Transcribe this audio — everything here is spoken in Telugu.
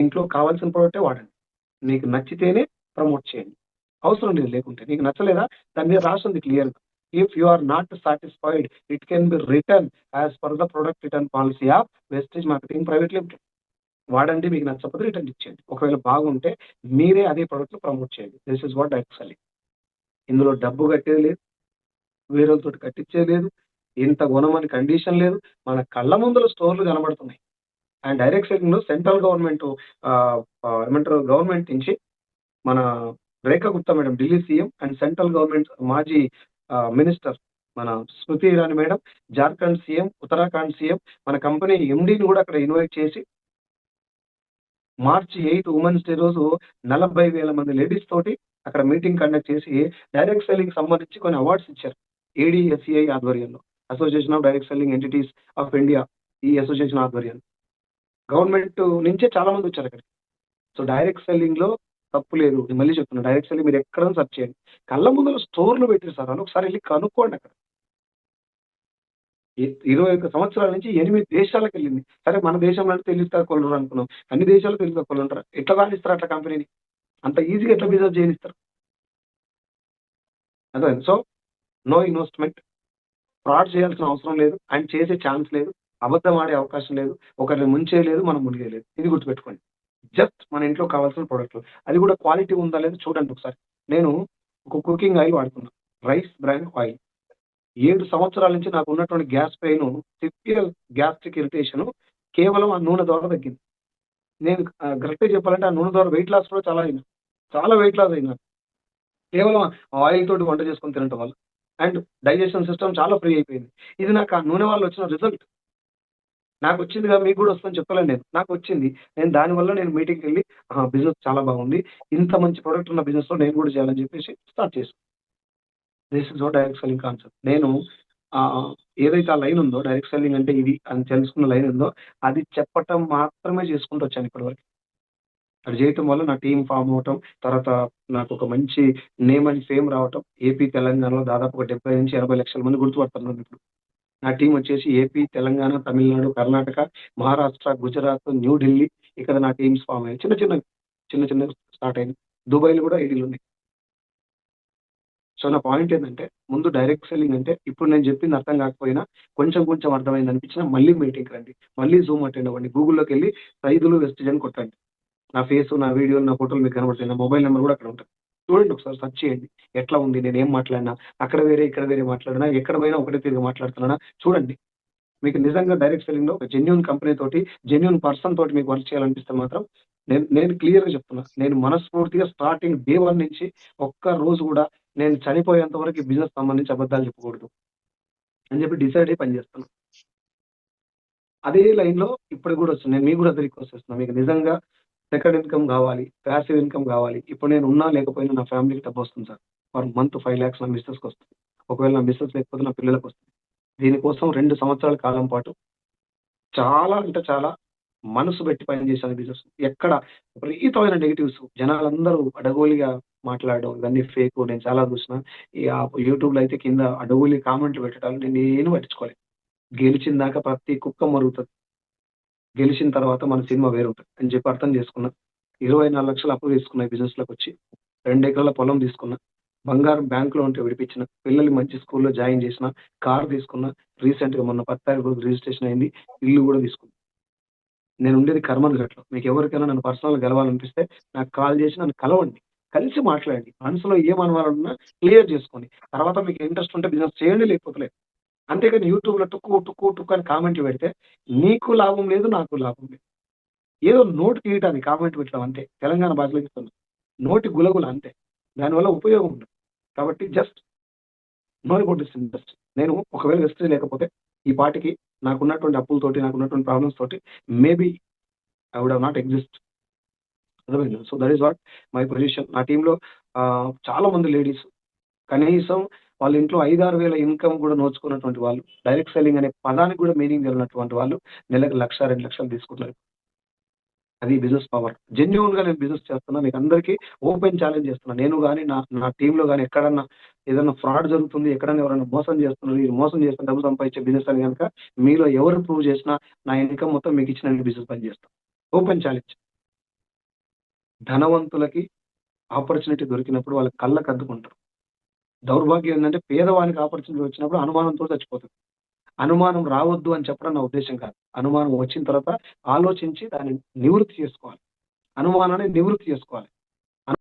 ఇంట్లో కావాల్సిన ప్రోడక్టే వాడండి. మీకు నచ్చితేనే ప్రమోట్ చేయండి. అవసరం లేదు లేకుంటే. నీకు నచ్చలేదా? దాని మీద రాసుంది క్లియర్‌గా. If you are not satisfied it can be return as per the product return policy of wastage marketing private limited. వాడండి. మీకు నచ్చకపోతే రిటర్న్ ఇచ్చేయండి. ఒకవేళ బాగుంటే మీరే అదే ప్రొడక్ట్‌ని ప్రమోట్ చేయండి. This is what direct selling. ఇందులో డబ్బు కట్టేది లేదు. వేరోళ్ళతోటి కట్టించేది లేదు. ఇంత కొనమని కండిషన్ లేదు. మన కళ్ళ ముందల స్టోర్‌లు కనబడుతున్నాయి. అండ్ డైరెక్ట్ సెల్లింగ్‌లో సెంట్రల్ గవర్నమెంట్ ఏమంటారు గవర్నమెంట్ నుంచి మన Rekha Gupta madam Delhi CM and central government మాజీ మినిస్టర్ మన Smriti Irani madam, Jharkhand CM, Uttarakhand CM మన కంపెనీ ఎండీని కూడా అక్కడ ఇన్వైట్ చేసి మార్చి 8 ఉమెన్స్ డే రోజు 40,000 మంది లేడీస్ తోటి అక్కడ మీటింగ్ కండక్ట్ చేసి డైరెక్ట్ సెల్లింగ్ సంబంధించి కొన్ని అవార్డ్స్ ఇచ్చారు. ఏడీఎస్ఈఐ ఆధ్వర్యంలో, association of direct selling entities of India, ఈ అసోసియేషన్ ఆధ్వర్యంలో గవర్నమెంట్ నుంచే చాలా మంది వచ్చారు అక్కడికి. సో డైరెక్ట్ సెల్లింగ్ లో తప్పు లేదు. నేను మళ్ళీ చెప్తున్నా, డైరెక్ట్ సెల్లింగ్ మీరు ఎక్కడైనా సెర్చ్ చేయండి. కళ్ళ ముందర స్టోర్లు పెట్టారు సార్ అని ఒకసారి వెళ్ళి కనుక్కోండి. అక్కడ 21 సంవత్సరాల నుంచి 8 దేశాలకు వెళ్ళింది. సరే మన దేశంలో అంటే తెలివి తక్కువలు అనుకున్నాం. అన్ని దేశాలు తెలివి తక్కువలు ఉంటారు. ఎట్లా రాణిస్తారు అట్లా కంపెనీని? అంత ఈజీగా ఎట్లా బిజినెస్ చేయనిస్తారు? అదే. సో నో ఇన్వెస్ట్మెంట్, ఫ్రాడ్ చేయాల్సిన అవసరం లేదు అండ్ చేసే ఛాన్స్ లేదు. అబద్ధం ఆడే అవకాశం లేదు. ఒకరిని ముంచేయలేదు, మనం మునిగేయలేదు. ఇది గుర్తుపెట్టుకోండి. జస్ట్ మన ఇంట్లో కావాల్సిన ప్రొడక్ట్‌లు. అది కూడా క్వాలిటీ ఉందా లేదా చూడండి ఒకసారి. నేను ఒక కుకింగ్ ఆయిల్ వాడుతున్నా. Rice bran oil. 7 సంవత్సరాల నుంచి నాకు ఉన్నటువంటి gas pain, severe gastric irritation కేవలం ఆ నూనె ద్వారా తగ్గింది. నేను కరెక్ట్‌గా చెప్పాలంటే ఆ నూనె ద్వారా వెయిట్ లాస్ కూడా చాలా అయినా. చాలా వెయిట్ లాస్ అయినా. కేవలం ఆయిల్ తోటి వంట చేసుకొని తినటం వల్ల. అండ్ డైజెషన్ సిస్టమ్ చాలా ఫ్రీ అయిపోయింది. ఇది నాకు ఆ నూనె వల్ల వచ్చిన రిజల్ట్. నాకొచ్చిందిగా మీకు గూడా వస్తదని చెప్పలేను నేను. నాకొచ్చింది. నేను దానివల్ల నేను మీటింగ్‌కెళ్ళి బిజినెస్ చాలా బాగుంది. ఇంత మంచి ప్రొడక్ట్ ఉన్న బిజినెస్‌లో నేను గూడా చేయాలని చెప్పేసి స్టార్ట్ చేశా. This is what direct selling concept. నేను ఏదైతే ఆ లైన్ ఉందో డైరెక్ట్ సెల్లింగ్ అంటే ఇది అని తెలుసుకున్న లైన్ ఉందో అది చెప్పటం మాత్రమే చేసుకుంటూ వచ్చాను ఇప్పటివరకు. అది చేయటం వల్ల నా టీమ్ ఫార్మ్ అవ్వటం, తర్వాత నాకొక మంచి నేమ్ అండ్ ఫేమ్ రావటం. ఏపీ, తెలంగాణలో దాదాపు ఒక 70-80 లక్షల మంది గుర్తుపడతారు నన్నిప్పుడు. నా టీమ్ వచ్చేసి ఏపీ, తెలంగాణ, తమిళనాడు, కర్ణాటక, మహారాష్ట్ర, గుజరాత్, న్యూఢిల్లీ ఇక్కడ నా టీమ్స్ ఫార్మ్ అయ్యాయి. చిన్న చిన్నవి స్టార్ట్ అయింది. దుబాయ్‌లో కూడా ఐడీలున్నాయి. సో, నా పాయింట్ ఏందంటే ముందు డైరెక్ట్ సెల్లింగ్ అంటే ఇప్పుడు నేను చెప్పింది అర్థం కాకపోయినా కొంచెం కొంచెం అర్థమైంది అనిపించినా మళ్ళీ మీటింగ్‌కి రండి. మళ్ళీ జూమ్ అటెండ్ అవ్వండి. గూగుల్‌లోకెళ్ళి సైదులు వెస్టిజ్ అని కొట్టండి. నా ఫేసు, నా వీడియోలు, నా ఫోటోలు మీకు కనబడతాయి. నా మొబైల్ నంబర్ కూడా అక్కడ ఉంటది. చూడండి ఒకసారి సెర్చ్ చేయండి. ఎట్లా ఉంది? నేనేం మాట్లాడినా? అక్కడ వేరే, ఇక్కడ వేరే మాట్లాడినా? ఎక్కడ పోయినా ఒకటే తీరుగా మాట్లాడుతున్నానా? చూడండి. మీకు నిజంగా డైరెక్ట్ సెల్లింగ్‌లో ఒక జెన్యూన్ కంపెనీ తోటి, జెన్యూన్ పర్సన్ తోటి మీకు వర్క్ చేయాలనిపిస్తే మాత్రం నేను నేను క్లియర్‌గా చెప్తున్నా. నేను మనస్ఫూర్తిగా స్టార్టింగ్ డే 1 నుంచి ఒక్క రోజు గూడా నేను చనిపోయేంత వరకు ఈ బిజినెస్ సంబంధించి అబద్ధాలు చెప్పకూడదు అని చెప్పి డిసైడ్ అయ్యి పని చేస్తున్నా. అదే లైన్‌లో ఇప్పటికి గూడా వస్తుంది. నేను మీకు గూడా అదే రిక్వెస్ట్ చేస్తున్నా. మీకు నిజంగా సెకండ్ ఇన్‌కమ్ గావాలి, పాసివ్ ఇన్‌కమ్ గావాలి. ఇప్పుడు నేను ఉన్నా లేకపోయినా నా ఫ్యామిలీకి డబ్బొస్తుంది సార్. పర్ మంత్ 5 లాక్స్ నా మిసెస్‌కొస్తుంది. ఒకవేళ నా మిసెస్ లేకపోతే నా పిల్లలకొస్తుంది. దీనికోసం 2 సంవత్సరాల కాలం పాటు చాలా అంటే చాలా మనసు పెట్టి పనిచేశాను బిజినెస్. ఎక్కడ విపరీతమైన నెగెటివ్స్ జనాలందరూ అడగోలిగా మాట్లాడడం ఇవన్నీ ఫేకు. నేను చాలా చూసిన. ఈ యూట్యూబ్‌లో అయితే కింద అడగోలి కామెంట్లు పెట్టడాలు నేనేం పట్టించుకోలేదు. గెలిచిన దాకా ప్రతి కుక్క మరుగుతది. గెలిచిన తర్వాత మన సినిమా వేరుంటది అని చెప్పి అర్థం చేసుకున్నా. 24,00,000 అప్పు తీసుకున్నా ఈ బిజినెస్‌లోకొచ్చి. 2 ఎకరాల పొలం తీసుకున్నా. బంగారం బ్యాంక్‌లో ఉంటే విడిపించిన. పిల్లల్ని మంచి స్కూల్‌లో జాయిన్ చేసిన. కార్ తీసుకున్నా. రీసెంట్‌గా మొన్న 10 తారీఖు రోజు రిజిస్ట్రేషన్ అయింది. ఇల్లు గూడా తీసుకున్నా. నేనుండేది కర్మన్‌ఘాట్‌లో. మీకెవరికైనా నన్ను పర్సనల్‌గా గెలవాలనిపిస్తే నాకు కాల్ చేసి నన్ను కలవండి. కలిసి మాట్లాడండి. మనసులో ఏం అనుమానాలున్నా క్లియర్ చేసుకోండి. తర్వాత మీకు ఇంట్రెస్ట్ ఉంటే బిజినెస్ చేయండి లేకపోతే లేదు. అంతేగాని యూట్యూబ్‌లో టుక్కు, టుక్కు, టుక్కు అని కామెంట్లు పెడితే నీకు లాభం లేదు, నాకు లాభం లేదు. ఏదో నోటి తీయటానికి కామెంట్ పెట్టడం అంతే. తెలంగాణ భాషలో చెప్తున్నా. నోటి గులగుల అంతే. దానివల్ల ఉపయోగం ఉండదు. కాబట్టి just know about this industry. నేను ఒకవేళ హిస్టరీ లేకపోతే ఈ పాటికి నాకున్నటువంటి అప్పులతోటి, నాకున్నటువంటి ప్రాబ్లమ్స్ తోటి maybe I would have not exist. అర్థమైందా? So, that is what my position. నా టీమ్‌లో చాలా మంది లేడీస్ కనీసం వాళ్ళ ఇంట్లో 5, 6 వేల ఇన్‌కమ్ కూడా నోచుకున్నటువంటి వాళ్ళు, డైరెక్ట్ సెల్లింగ్ అనే పదానికి కూడా మీనింగ్ తెలవనటువంటి వాళ్ళు నెలకు 1,00,000, 2,00,000 తీసుకుంటున్నారు. అది బిజినెస్ పవర్. జెన్యూన్‌గా నేను బిజినెస్ చేస్తున్నా. మీకందరికీ ఓపెన్ ఛాలెంజ్ చేస్తున్నా. నేను గాని, నా నా టీమ్‌లో గాని ఎక్కడన్నా ఏదన్నా ఫ్రాడ్ జరుగుతుంది, ఎక్కడన్నా ఎవరైనా మోసం చేస్తున్నారు, ఇది మోసం చేసి డబ్బు సంపాదించే బిజినెస్ అని గనక మీలో ఎవరు ప్రూవ్ చేసినా నా ఇన్‌కమ్ మొత్తం మీకిచ్చి నేను బిజినెస్ బంద్ చేస్తా. Open challenge. ధనవంతులకి ఆపర్చునిటీ దొరికినప్పుడు వాళ్ళ కళ్ళకద్దుకుంటారు. దౌర్భాగ్యం ఏందంటే పేదవానికి ఆపర్చునిటీ వచ్చినప్పుడు అనుమానంతో చచ్చిపోతాడు. అనుమానం రావద్దు అని చెప్పడం నా ఉద్దేశ్యం కాదు. అనుమానం వచ్చిన తర్వాత ఆలోచించి దాన్ని నివృత్తి చేసుకోవాలి. అనుమానాన్ని నివృత్తి చేసుకోవాలి.